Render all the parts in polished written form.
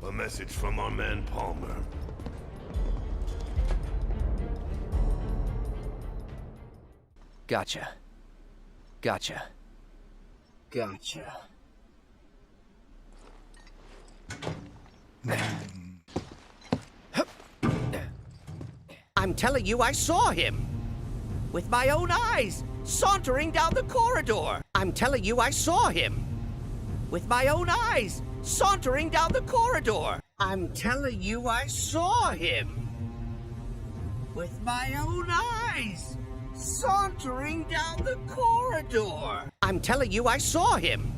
A message from our man Palmer. Gotcha. Gotcha. Gotcha. I'm telling you, I saw him. With my own eyes, sauntering down the corridor. I'm telling you, I saw him. With my own eyes, sauntering down the corridor. I'm telling you, I saw him. With my own eyes, sauntering down the corridor. I'm telling you, I saw him.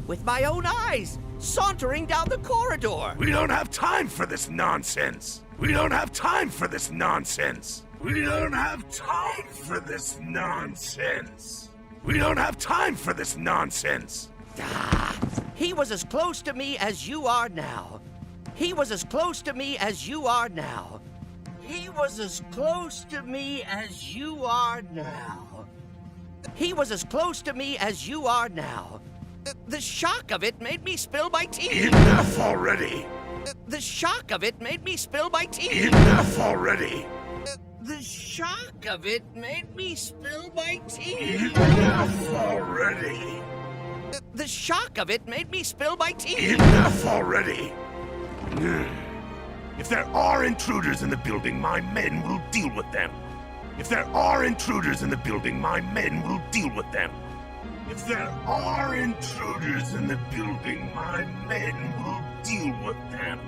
With my own eyes, sauntering down the corridor. We don't have time for this nonsense. We don't have time for this nonsense. We don't have time for this nonsense. We don't have time for this nonsense. Ah, he was as close to me as you are now. He was as close to me as you are now. He was as close to me as you are now. He was as close to me as you are now. The shock of it made me spill my tea. Enough already. The shock of it made me spill my tea. Enough already. The shock of it made me spill my tea. Enough already. The shock of it made me spill my tea. Enough already. If there are intruders in the building, my men will deal with them. If there are intruders in the building, my men will deal with them. If there are intruders in the building, my men will deal with them.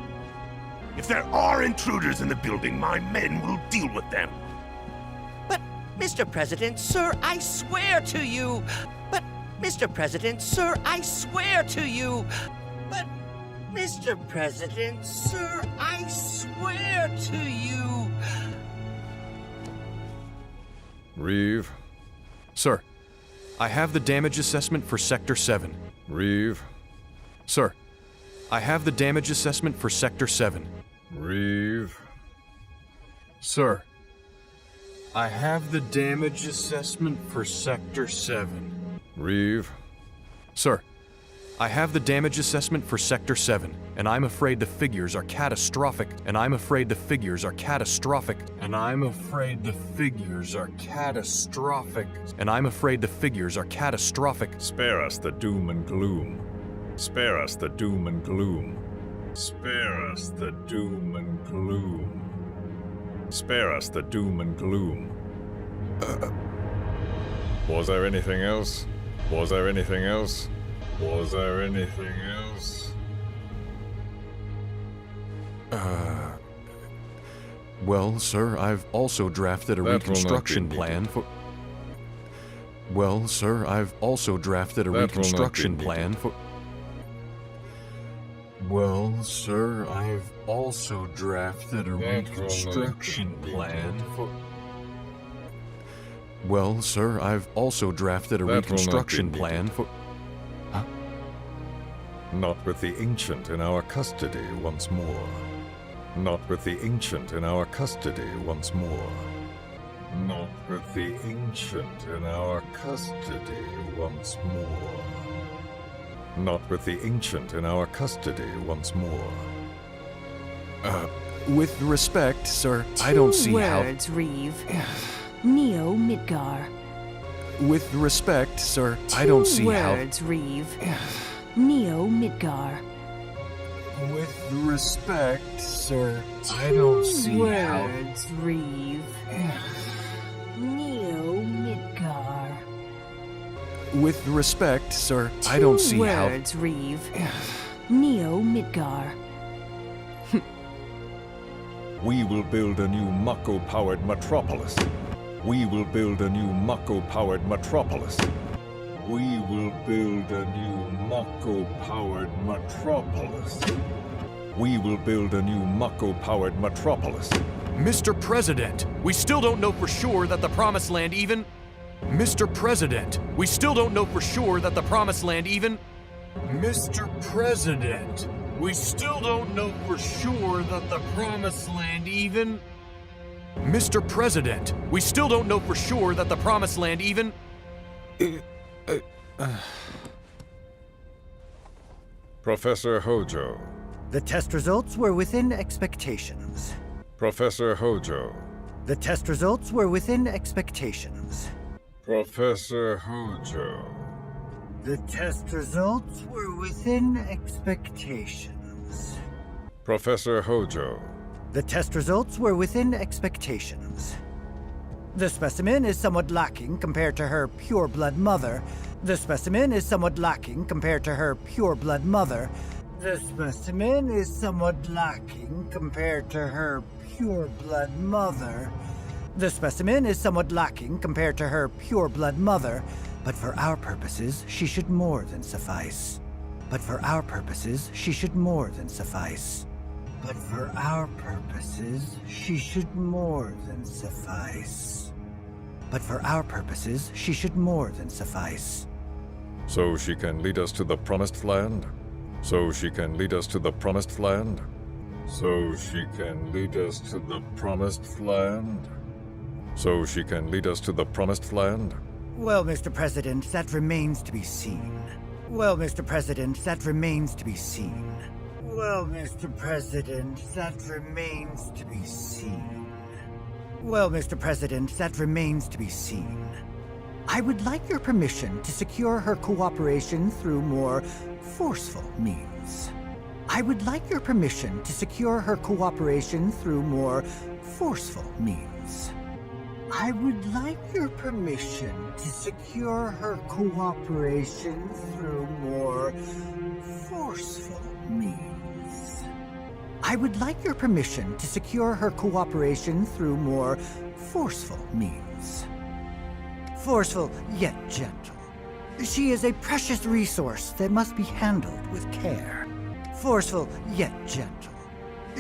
If there are intruders in the building, my men will deal with them. But, Mr. President, sir, I swear to you. But, Mr. President, sir, I swear to you. But, Mr. President, sir, I swear to you. Reeve. Sir, I have the damage assessment for Sector 7. Reeve. Sir, I have the damage assessment for Sector 7. Reeve. Sir, I have the damage assessment for Sector 7. Reeve. Sir, I have the damage assessment for Sector 7, and I'm afraid the figures are catastrophic, and I'm afraid the figures are catastrophic, and I'm afraid the figures are catastrophic, and I'm afraid the figures are catastrophic. Spare us the doom and gloom. Spare us the doom and gloom. Spare us the doom and gloom. Spare us the doom and gloom. Was there anything else? Was there anything else? Was there anything else? Well, sir, I've also drafted a reconstruction plan for... Well, sir, I've also drafted a reconstruction plan for... Well, sir, I've also drafted a reconstruction plan for... Well, sir, I've also drafted a reconstruction plan for... Not with the ancient in our custody once more. Not with the ancient in our custody once more. Not with the ancient in our custody once more. Not with the ancient in our custody once more. With respect, sir, I don't see how... 2 words, Reeve. Neo Midgar. With respect, sir, I don't see 2 how... words, Reeve. Neo Midgar. With respect, sir, I don't see 2 how... words, Reeve. Neo Midgar. With respect, sir, I don't see 2 how... words, Reeve. Neo Midgar. We will build a new Mako-powered metropolis. We will build a new Mako-powered metropolis. We will build a new Mako-powered metropolis. We will build a new Mako-powered metropolis. Mr. President, we still don't know for sure that the Promised Land even... Mr. President, we still don't know for sure that the Promised Land even... Mr. President, we still don't know for sure that the Promised Land even... Mr. President, we still don't know for sure that the Promised Land even... Professor Hojo, The test results were within expectations. Professor Hojo. The test results were within expectations. Professor Hojo. The test results were within expectations. Professor Hojo. The test results were within expectations. The specimen is somewhat lacking compared to her pure-blood mother. The specimen is somewhat lacking compared to her pure-blood mother. The specimen is somewhat lacking compared to her pure-blood mother. The specimen is somewhat lacking compared to her pure-blood mother, but for our purposes, she should more than suffice. But for our purposes, she should more than suffice. But for our purposes, she should more than suffice. But for our purposes, she should more than suffice. So she can lead us to the promised land? So she can lead us to the promised land? So she can lead us to the promised land? So she can lead us to the promised land? Well, Mr. President, that remains to be seen. Well, Mr. President, that remains to be seen. Well, Mr. President, that remains to be seen. Well, Mr. President, that remains to be seen. I would like your permission to secure her cooperation through more forceful means. I would like your permission to secure her cooperation through more forceful means. I would like your permission to secure her cooperation through more forceful means. I would like your permission to secure her cooperation through more forceful means. Forceful yet gentle. She is a precious resource that must be handled with care. Forceful yet gentle.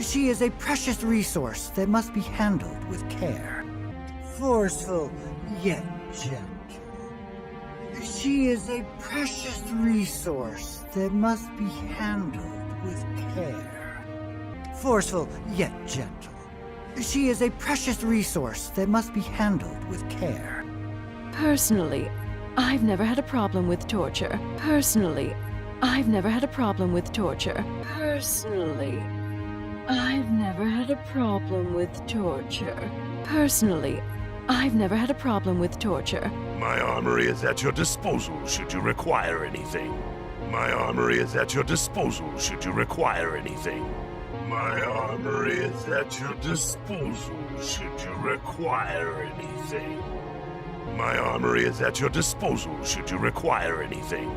She is a precious resource that must be handled with care. Forceful yet gentle. She is a precious resource that must be handled with care. Forceful yet gentle. She is a precious resource that must be handled with care. Personally, I've never had a problem with torture. Personally, I've never had a problem with torture. Personally, I've never had a problem with torture. Personally, I've never had a problem with torture. My armory is at your disposal should you require anything. My armory is at your disposal should you require anything. My armory is at your disposal should you require anything. My armory is at your disposal should you require anything.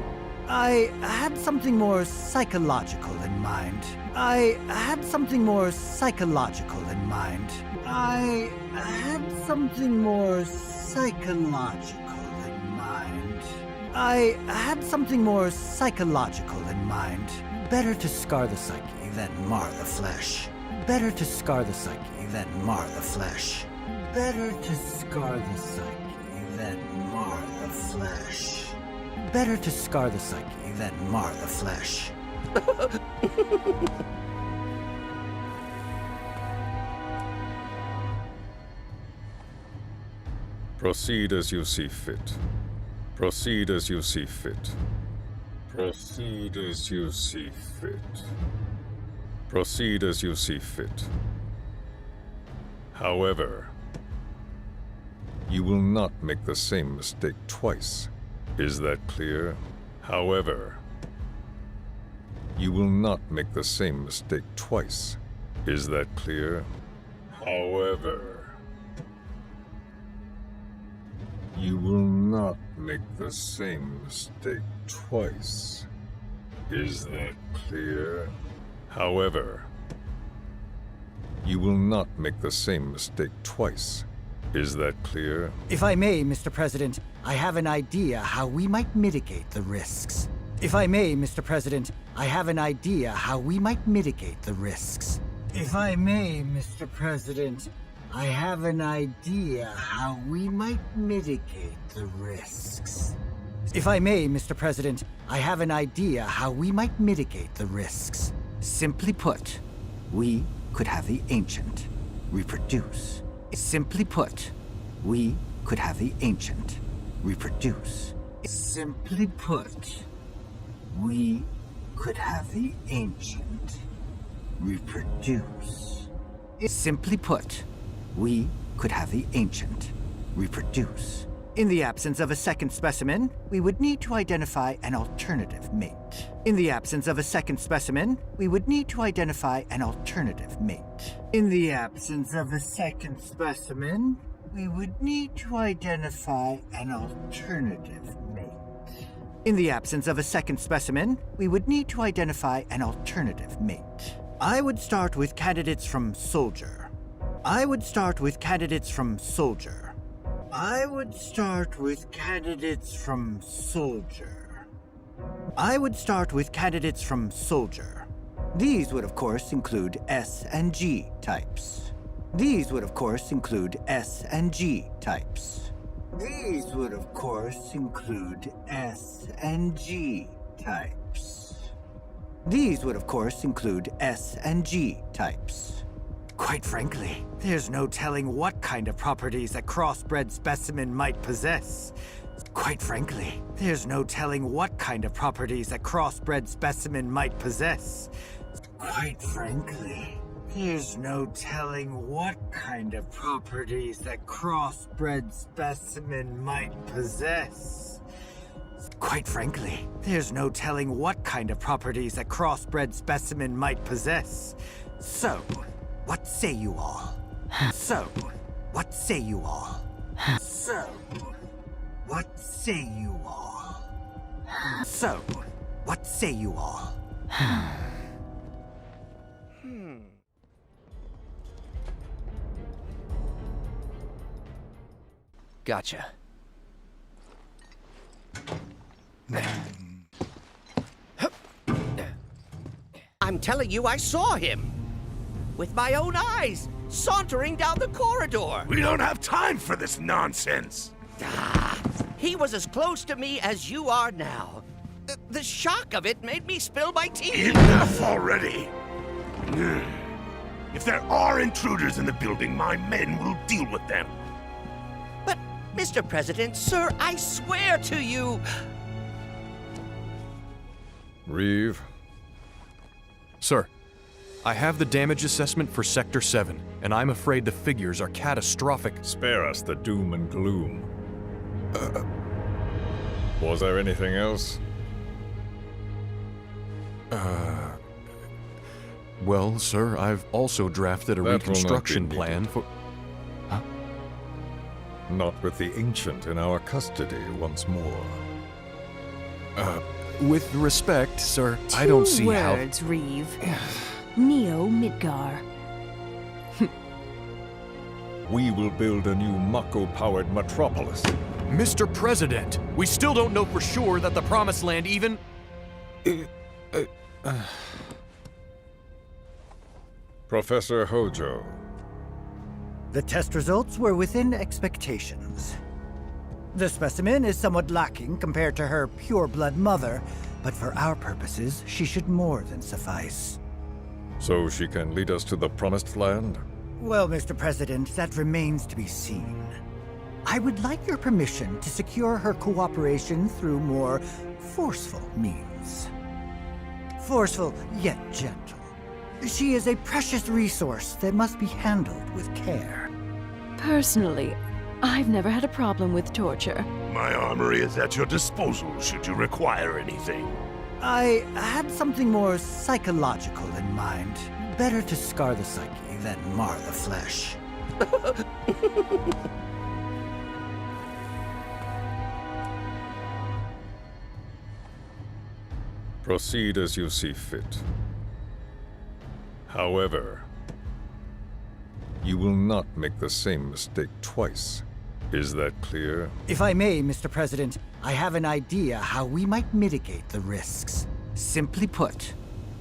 I had something more psychological in mind. I had something more psychological in mind. I had something more psychological in mind. I had something more psychological in mind. Better to scar the psyche than mar the flesh. Better to scar the psyche than mar the flesh. Better to scar the psyche than mar the flesh. Better to scar the psyche than mar the flesh. Proceed as you see fit. Proceed as you see fit. Proceed as you see fit. Proceed as you see fit. However, you will not make the same mistake twice. Is that clear? However, you will not make the same mistake twice. Is that clear? However, you will not make the same mistake twice. Is that clear? However, you will not make the same mistake twice. Is that clear? If I may, Mr. President, I have an idea how we might mitigate the risks. If I may, Mr. President, I have an idea how we might mitigate the risks. If I may, Mr. President, I have an idea how we might mitigate the risks. If I may, Mr. President, I have an idea how we might mitigate the risks. Simply put, we could have the Ancient reproduce. Simply put, we could have the Ancient reproduce. Simply put, we could have the Ancient reproduce. Simply put, we could have the ancient reproduce. In the absence of a second specimen, we would need to identify an alternative mate. In the absence of a second specimen, we would need to identify an alternative mate. In the absence of a second specimen, we would need to identify an alternative mate. In the absence of a second specimen, we would need to identify an alternative mate. I would start with candidates from Soldier. I would start with candidates from Soldier. I would start with candidates from Soldier. I would start with candidates from Soldier. These would, of course, include S and G types. These would, of course, include S and G types. These would, of course, include S and G types. These would, of course, include S and G types. Quite frankly, there's no telling what kind of properties a crossbred specimen might possess. Quite frankly, there's no telling what kind of properties a crossbred specimen might possess. Quite frankly, there's no telling what kind of properties a crossbred specimen might possess. Quite frankly, there's no telling what kind of properties a crossbred specimen might possess. So, what say you all? So, what say you all? So, what say you all? So, what say you all? Gotcha. I'm telling you, I saw him. With my own eyes, sauntering down the corridor. We don't have time for this nonsense. He was as close to me as you are now. The shock of it made me spill my tea. Enough already. If there are intruders in the building, my men will deal with them. But, Mr. President, sir, I swear to you... Reeve. Sir, I have the damage assessment for Sector 7, and I'm afraid the figures are catastrophic. Spare us the doom and gloom. Was there anything else? Well, sir, I've also drafted a That will not be reconstruction needed. plan for... Not with the ancient in our custody once more. With respect, sir, I don't see how... Two words, Reeve. Neo Midgar. We will build a new Mako-powered metropolis. Mr. President, we still don't know for sure that the Promised Land even... Professor Hojo, The test results were within expectations. The specimen is somewhat lacking compared to her pure-blood mother, but for our purposes, she should more than suffice. so she can lead us to the Promised Land? Well, Mr. President, that remains to be seen. I would like your permission to secure her cooperation through more forceful means. Forceful, yet gentle. She is a precious resource that must be handled with care. Personally, I've never had a problem with torture. My armory is at your disposal should you require anything. I had something more psychological in mind. Better to scar the psyche than mar the flesh. Proceed as you see fit. However, you will not make the same mistake twice. Is that clear? If I may, Mr. President, I have an idea how we might mitigate the risks. Simply put,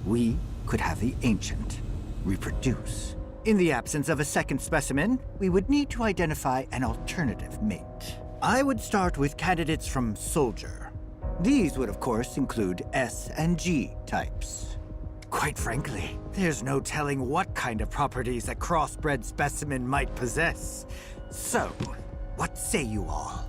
we could have the ancient reproduce. In the absence of a second specimen, we would need to identify an alternative mate. I would start with candidates from Soldier. These would, of course, include S and G types. Quite frankly, there's no telling what kind of properties a crossbred specimen might possess. So, what say you all?